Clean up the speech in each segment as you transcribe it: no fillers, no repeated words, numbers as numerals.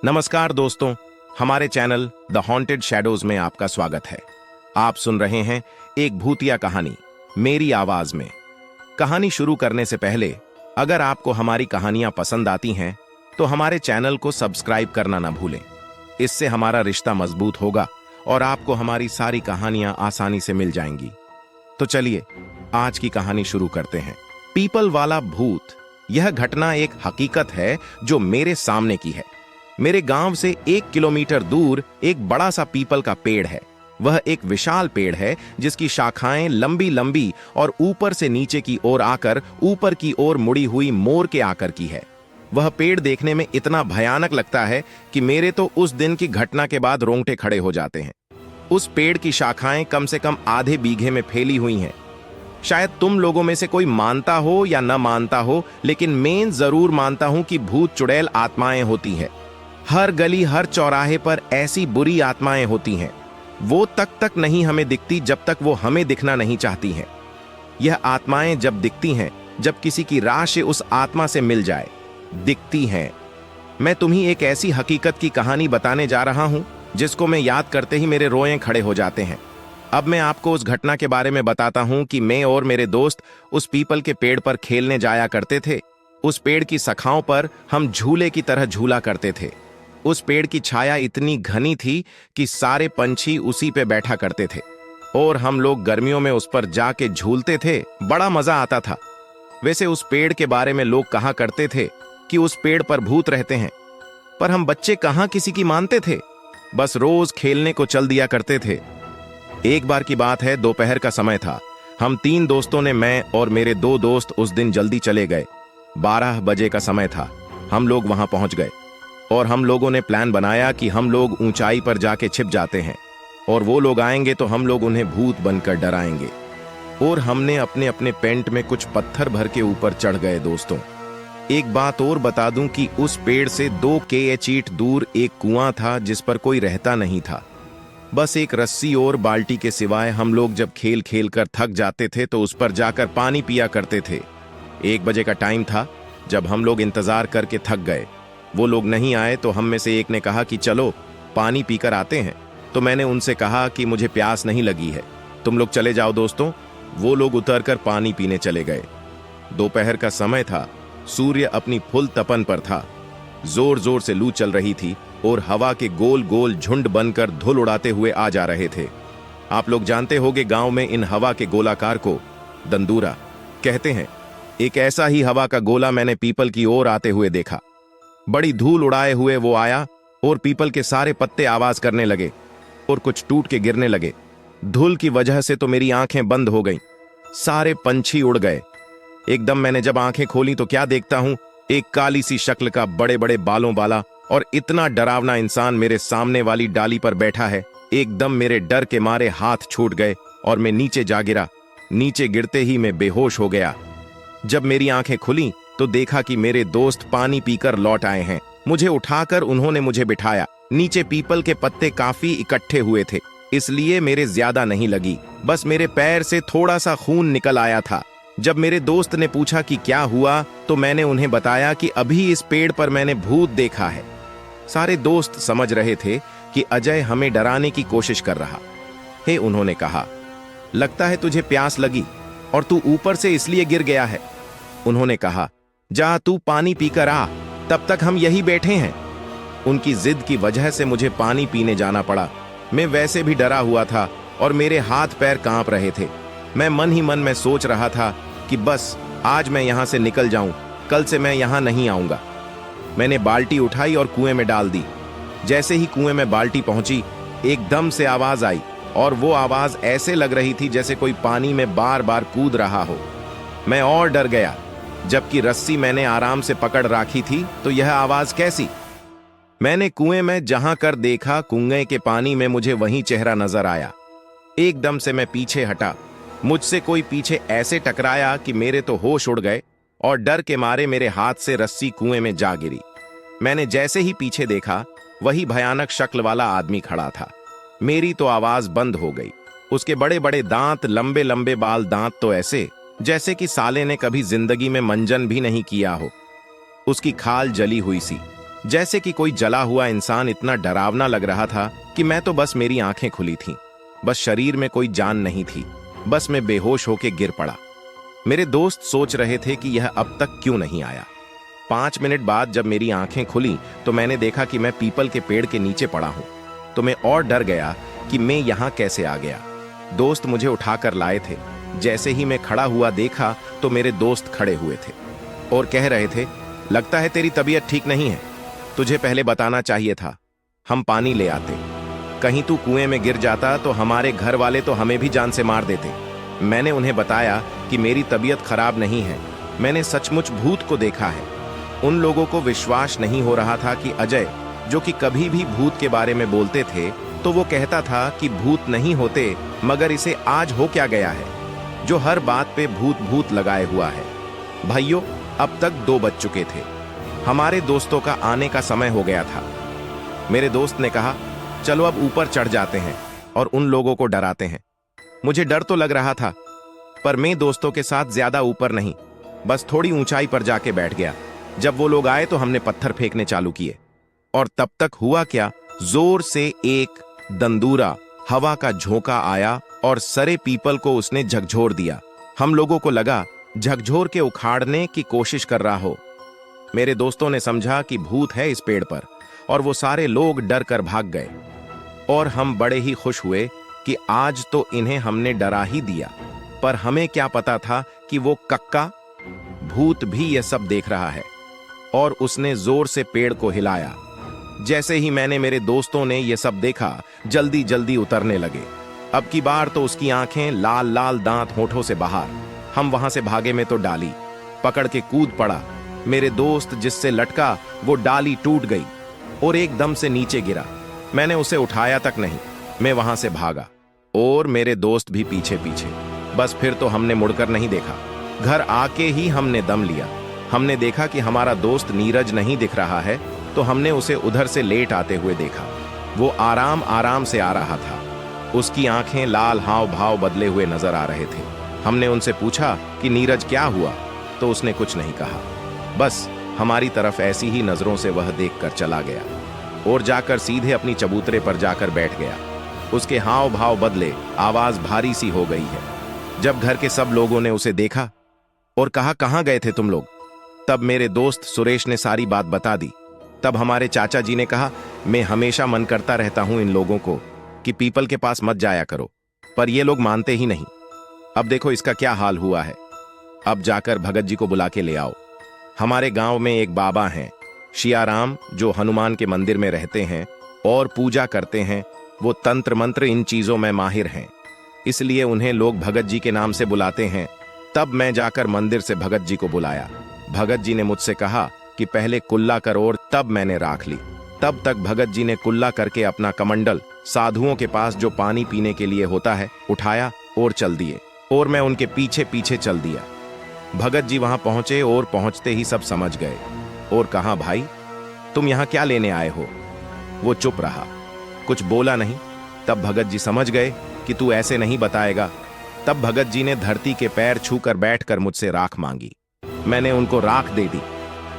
नमस्कार दोस्तों, हमारे चैनल द हॉन्टेड शैडोज में आपका स्वागत है। आप सुन रहे हैं एक भूतिया कहानी मेरी आवाज में। कहानी शुरू करने से पहले अगर आपको हमारी कहानियां पसंद आती हैं तो हमारे चैनल को सब्सक्राइब करना ना भूलें। इससे हमारा रिश्ता मजबूत होगा और आपको हमारी सारी कहानियां आसानी से मिल जाएंगी। तो चलिए आज की कहानी शुरू करते हैं। पीपल वाला भूत। यह घटना एक हकीकत है जो मेरे सामने की है। मेरे गांव से 1 किलोमीटर दूर एक बड़ा सा पीपल का पेड़ है। वह एक विशाल पेड़ है जिसकी शाखाएं लंबी लंबी और ऊपर से नीचे की ओर आकर ऊपर की ओर मुड़ी हुई मोर के आकार की है। वह पेड़ देखने में इतना भयानक लगता है कि मेरे तो उस दिन की घटना के बाद रोंगटे खड़े हो जाते हैं। उस पेड़ की शाखाएं कम से कम आधे बीघे में फैली हुई हैं। शायद तुम लोगों में से कोई मानता हो या न मानता हो, लेकिन मैं जरूर मानता हूं कि भूत चुड़ैल आत्माएं होती हैं। हर गली हर चौराहे पर ऐसी बुरी आत्माएं होती हैं। वो तक नहीं हमें दिखती जब तक वो हमें दिखना नहीं चाहती हैं। यह आत्माएं जब दिखती हैं, जब किसी की राह से उस आत्मा से मिल जाए, दिखती हैं। मैं तुम्हें एक ऐसी हकीकत की कहानी बताने जा रहा हूं जिसको मैं याद करते ही मेरे रोए खड़े हो जाते हैं। अब मैं आपको उस घटना के बारे में बताता हूं कि मैं और मेरे दोस्त उस पीपल के पेड़ पर खेलने जाया करते थे। उस पेड़ की शाखाओं पर हम झूले की तरह झूला करते थे। उस पेड़ की छाया इतनी घनी थी कि सारे पंछी उसी पे बैठा करते थे और हम लोग गर्मियों में उस पर जाके झूलते थे। बड़ा मजा आता था। वैसे उस पेड़ के बारे में लोग कहा करते थे कि उस पेड़ पर भूत रहते हैं, पर हम बच्चे कहां किसी की मानते थे। बस रोज खेलने को चल दिया करते थे। एक बार की बात है, दोपहर का समय था। हम 3 दोस्तों ने, मैं और मेरे 2 दोस्त उस दिन जल्दी चले गए। 12 बजे का समय था। हम लोग वहां पहुंच गए और हम लोगों ने प्लान बनाया कि हम लोग ऊंचाई पर जाके छिप जाते हैं और वो लोग आएंगे तो हम लोग उन्हें भूत बनकर डराएंगे। और हमने अपने अपने पेंट में कुछ पत्थर भर के ऊपर चढ़ गए। दोस्तों, एक बात और बता दूं कि उस पेड़ से 2 kh दूर एक कुआं था जिस पर कोई रहता नहीं था। बस एक रस्सी और बाल्टी के सिवाय हम लोग जब खेल खेल कर थक जाते थे तो उस पर जाकर पानी पिया करते थे। 1 बजे का टाइम था। जब हम लोग इंतजार करके थक गए, वो लोग नहीं आए तो हम में से एक ने कहा कि चलो पानी पीकर आते हैं। तो मैंने उनसे कहा कि मुझे प्यास नहीं लगी है, तुम लोग चले जाओ। दोस्तों, वो लोग उतरकर पानी पीने चले गए। दोपहर का समय था। सूर्य अपनी फुल तपन पर था। जोर जोर से लू चल रही थी और हवा के गोल गोल झुंड बनकर धूल उड़ाते हुए आ जा रहे थे। आप लोग जानते होंगे, गांव में इन हवा के गोलाकार को दंदूरा कहते हैं। एक ऐसा ही हवा का गोला मैंने पीपल की ओर आते हुए देखा। बड़ी धूल उड़ाए हुए वो आया और पीपल के सारे पत्ते आवाज करने लगे और कुछ टूट के गिरने लगे। धूल की वजह से तो मेरी आंखें बंद हो गईं। सारे पंछी उड़ गए। एकदम मैंने जब आंखें खोली तो क्या देखता हूं, एक काली सी शक्ल का बड़े बड़े बालों वाला और इतना डरावना इंसान मेरे सामने वाली डाली पर बैठा है। एकदम मेरे डर के मारे हाथ छूट गए और मैं नीचे जा गिरा। नीचे गिरते ही मैं बेहोश हो गया। जब मेरी आंखें खुली तो देखा कि मेरे दोस्त पानी पीकर लौट आए हैं। मुझे उठाकर उन्होंने मुझे बिठाया। नीचे पीपल के पत्ते काफी इकट्ठे हुए थे, इसलिए मेरे ज्यादा नहीं लगी। बस मेरे पैर से थोड़ा सा खून निकल आया था। जब मेरे दोस्त ने पूछा कि क्या हुआ तो मैंने उन्हें बताया कि अभी इस पेड़ पर मैंने भूत देखा है। सारे दोस्त समझ रहे थे कि अजय हमें डराने की कोशिश कर रहा है। उन्होंने कहा, लगता है तुझे प्यास लगी और तू ऊपर से इसलिए गिर गया है। उन्होंने कहा, जा तू पानी पीकर आ, तब तक हम यही बैठे हैं। उनकी जिद की वजह से मुझे पानी पीने जाना पड़ा। मैं वैसे भी डरा हुआ था और मेरे हाथ पैर कांप रहे थे। मैं मन ही मन में सोच रहा था कि बस आज मैं यहां से निकल जाऊं, कल से मैं यहां नहीं आऊंगा। मैंने बाल्टी उठाई और कुएं में डाल दी। जैसे ही कुएं में बाल्टी पहुंची, एकदम से आवाज आई और वो आवाज ऐसे लग रही थी जैसे कोई पानी में बार बार कूद रहा हो। मैं और डर गया। जबकि रस्सी मैंने आराम से पकड़ रखी थी तो यह आवाज कैसी? मैंने कुएं में जहां कर देखा, कुएं के पानी में मुझे वही चेहरा नजर आया। एकदम से मैं पीछे हटा। मुझसे कोई पीछे ऐसे टकराया कि मेरे तो होश उड़ गए और डर के मारे मेरे हाथ से रस्सी कुएं में जा गिरी। मैंने जैसे ही पीछे देखा, वही भयानक शक्ल वाला आदमी खड़ा था। मेरी तो आवाज बंद हो गई। उसके बड़े बड़े दांत, लंबे लंबे बाल, दांत तो ऐसे जैसे कि साले ने कभी जिंदगी में मंजन भी नहीं किया हो। उसकी खाल जली हुई सी, जैसे कि कोई जला हुआ इंसान इतना डरावना लग रहा था कि मैं तो बस मेरी आंखें खुली थीं, बस शरीर में कोई जान नहीं थी, बस मैं बेहोश होके गिर पड़ा। मेरे दोस्त सोच रहे थे कि यह अब तक क्यों नहीं आया। 5 मिनट बाद जब मेरी आंखें खुली तो मैंने देखा कि मैं पीपल के पेड़ के नीचे पड़ा हूं। तो मैं और डर गया कि मैं यहां कैसे आ गया। दोस्त मुझे उठाकर लाए थे। जैसे ही मैं खड़ा हुआ देखा तो मेरे दोस्त खड़े हुए थे और कह रहे थे, लगता है तेरी तबीयत ठीक नहीं है, तुझे पहले बताना चाहिए था, हम पानी ले आते। कहीं तू कुएं में गिर जाता तो हमारे घर वाले तो हमें भी जान से मार देते। मैंने उन्हें बताया कि मेरी तबीयत खराब नहीं है, मैंने सचमुच भूत को देखा है। उन लोगों को विश्वास नहीं हो रहा था कि अजय, जो कि कभी भी भूत के बारे में बोलते थे, तो वो कहता था कि भूत नहीं होते, मगर इसे आज हो क्या गया है जो हर बात पे भूत भूत लगाए हुआ है। भाइयों, अब तक 2 बज चुके थे। हमारे दोस्तों का आने का समय हो गया था। मेरे दोस्त ने कहा, चलो अब ऊपर चढ़ जाते हैं और उन लोगों को डराते हैं। मुझे डर तो लग रहा था, पर मैं दोस्तों के साथ ज्यादा ऊपर नहीं, बस थोड़ी ऊंचाई पर जाके बैठ गया। जब वो लोग आए तो हमने पत्थर फेंकने चालू किए और तब तक हुआ क्या, जोर से एक दंदूरा हवा का झोंका आया और सरे पीपल को उसने झकझोर दिया। हम लोगों को लगा झकझोर के उखाड़ने की कोशिश कर रहा हो। मेरे दोस्तों ने समझा कि भूत है इस पेड़ पर और वो सारे लोग डर कर भाग गए। और हम बड़े ही खुश हुए कि आज तो इन्हें हमने डरा ही दिया। पर हमें क्या पता था कि वो कक्का भूत भी यह सब देख रहा है और उसने जोर से पेड़ को हिलाया। जैसे ही मेरे दोस्तों ने यह सब देखा, जल्दी जल्दी उतरने लगे। अब की बार तो उसकी आंखें लाल लाल, दांत होठों से बाहर। हम वहां से भागे में तो डाली पकड़ के कूद पड़ा। मेरे दोस्त जिससे लटका वो डाली टूट गई और एकदम से नीचे गिरा। मैंने उसे उठाया तक नहीं, मैं वहां से भागा और मेरे दोस्त भी पीछे पीछे। बस फिर तो हमने मुड़कर नहीं देखा। घर आके ही हमने दम लिया। हमने देखा कि हमारा दोस्त नीरज नहीं दिख रहा है, तो हमने उसे उधर से लेट आते हुए देखा। वो आराम आराम से आ रहा था। उसकी आंखें लाल, हाव भाव बदले हुए नजर आ रहे थे। हमने उनसे पूछा कि नीरज क्या हुआ, तो उसने कुछ नहीं कहा। बस हमारी तरफ ऐसी ही नजरों से वह देखकर चला गया और जाकर सीधे अपनी चबूतरे पर जाकर बैठ गया। उसके हाव भाव बदले, आवाज भारी सी हो गई है। जब घर के सब लोगों ने उसे देखा और कहा, कहां गए थे तुम लोग, तब मेरे दोस्त सुरेश ने सारी बात बता दी। तब हमारे चाचा जी ने कहा, मैं हमेशा मन करता रहता हूं इन लोगों को कि पीपल के पास मत जाया करो, पर ये लोग मानते ही नहीं। अब देखो इसका क्या हाल हुआ है। अब जाकर भगत जी को बुला के ले आओ। हमारे गांव में एक बाबा हैं, शियाराम, जो हनुमान के मंदिर में रहते हैं और पूजा करते हैं। वो तंत्र मंत्र इन चीजों में माहिर हैं, इसलिए उन्हें लोग भगत जी के नाम से बुलाते हैं। तब मैं जाकर मंदिर से भगत जी को बुलाया। भगत जी ने मुझसे कहा कि पहले कुल्ला कर, और तब मैंने राख ली। तब तक भगत जी ने कुल्ला करके अपना कमंडल साधुओं के पास जो पानी पीने के लिए होता है उठाया और चल दिए, और मैं उनके पीछे पीछे चल दिया। भगत जी वहां पहुंचे और पहुंचते ही सब समझ गए और कहा, भाई तुम यहां क्या लेने आए हो। वो चुप रहा, कुछ बोला नहीं। तब भगत जी समझ गए कि तू ऐसे नहीं बताएगा। तब भगत जी ने धरती के पैर छूकर बैठकर मुझसे राख मांगी। मैंने उनको राख दे दी।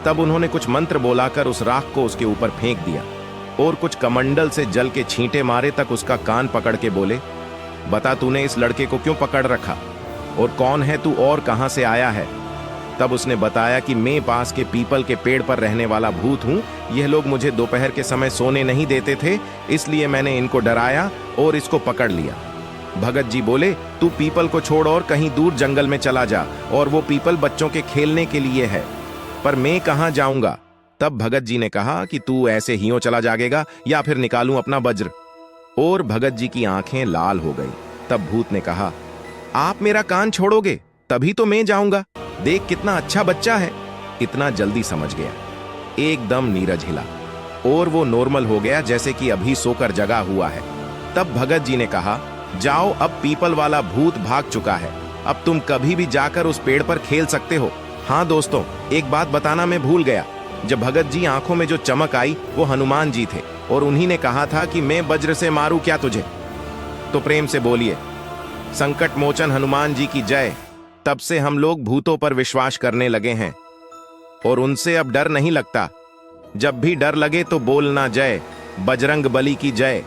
तब उन्होंने कुछ मंत्र बोलाकर उस राख को उसके ऊपर फेंक दिया और कुछ कमंडल से जल के छींटे मारे तक उसका कान पकड़ के बोले, बता तूने इस लड़के को क्यों पकड़ रखा और कौन है तू और कहां से आया है। तब उसने बताया कि मैं पास के पीपल के पेड़ पर रहने वाला भूत हूं। यह लोग मुझे दोपहर के समय सोने नहीं देते थे, इसलिए मैंने इनको डराया और इसको पकड़ लिया। भगत जी बोले, तू पीपल को छोड़ और कहीं दूर जंगल में चला जा, और वो पीपल बच्चों के खेलने के लिए है, पर मैं कहां जाऊंगा। तब भगत जी ने कहा कि तू ऐसे ही चला जाएगा या फिर निकालूं अपना वज्र। और भगत जी की आंखें लाल हो गई। तब भूत ने कहा, आप मेरा कान छोड़ोगे तभी तो मैं जाऊंगा। देख कितना अच्छा बच्चा है। इतना जल्दी समझ गया। एकदम नीरज हिला और वो नॉर्मल हो गया, जैसे कि अभी सोकर जगा हुआ है। तब भगत जी ने कहा, जाओ, अब पीपल वाला भूत भाग चुका है, अब तुम कभी भी जाकर उस पेड़ पर खेल सकते हो। हाँ दोस्तों, एक बात बताना मैं भूल गया। जब भगत जी आंखों में जो चमक आई वो हनुमान जी थे और उन्हीं ने कहा था कि मैं वज्र से मारूं क्या तुझे। तो प्रेम से बोलिए, संकट मोचन हनुमान जी की जय। तब से हम लोग भूतों पर विश्वास करने लगे हैं और उनसे अब डर नहीं लगता। जब भी डर लगे तो बोलना जय बजरंग बली की जय।